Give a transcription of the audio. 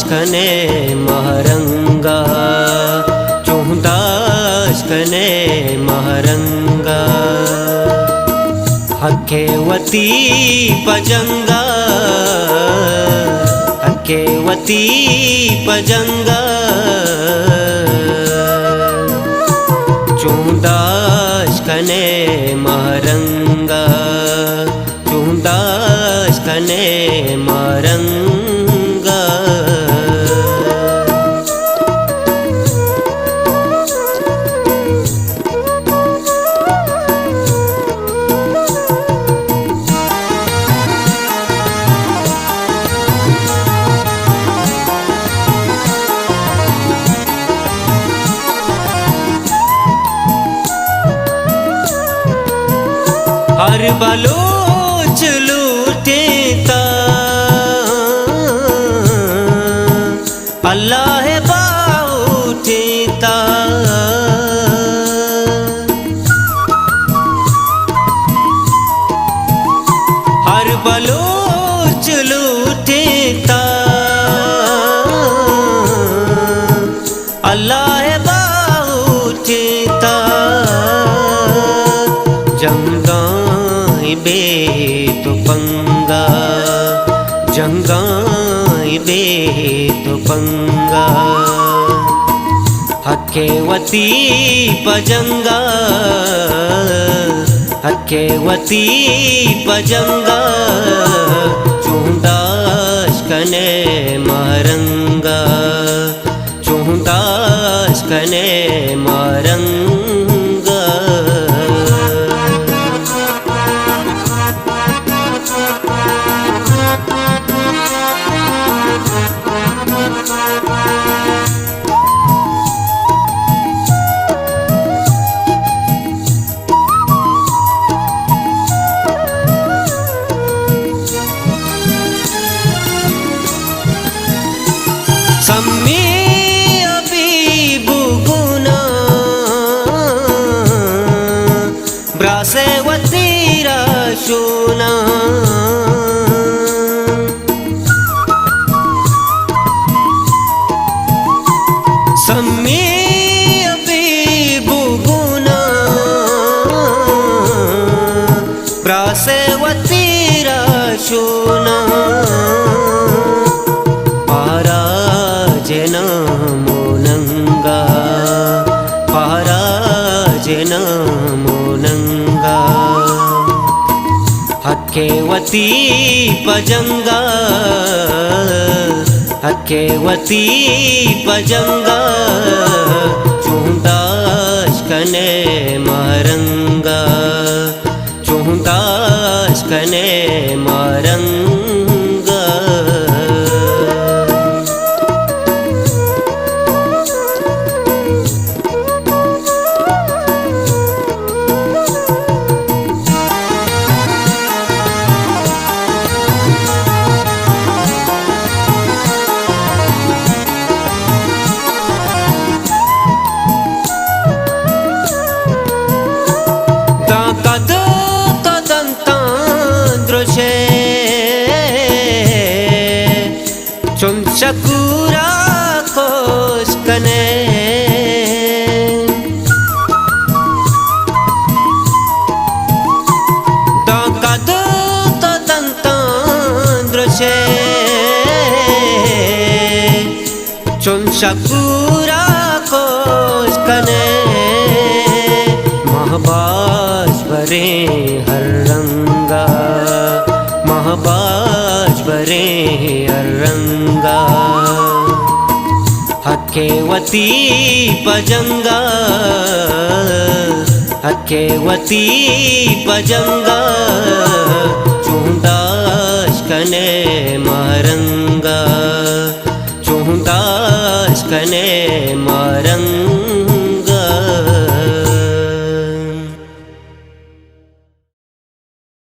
कने महरंगा चौदास कने महरंगा हकेवती पजंगा हकेवती पजंगा चौदास कने महरंगा चौदास कने महरंगा हर बलोच लूटेता अल्लाह बाउठेता हर बलोच लूटेता अल्लाह बाउठेता जंगा बे तो पंगा जंगाई बे तो पंगा हकेवती पजंगा हकेवती पजंगा चौदास कने महरंगा चौदास कने महरंगा सम्मी अभी बुगुना ब्रासेवती राशुना सम्मी अभी बुगुना ब्रासेवती राशुना पराजन मोनंगा पराजन मोनंगा हकेवती पजंगा हकेवती पजंगा चौदास कने महरंगा चौदास कने महरंगा चुनचकुरा कोस कने दाकद तो दंतांद्रशे चुनचकुरा कोस कने महबाज बरे हर रंगा महबाज बरे हर रंगा हकेवती पजंगा हकेवती पजंगा चौदास कने महरंगा चौदास कने मारंगा।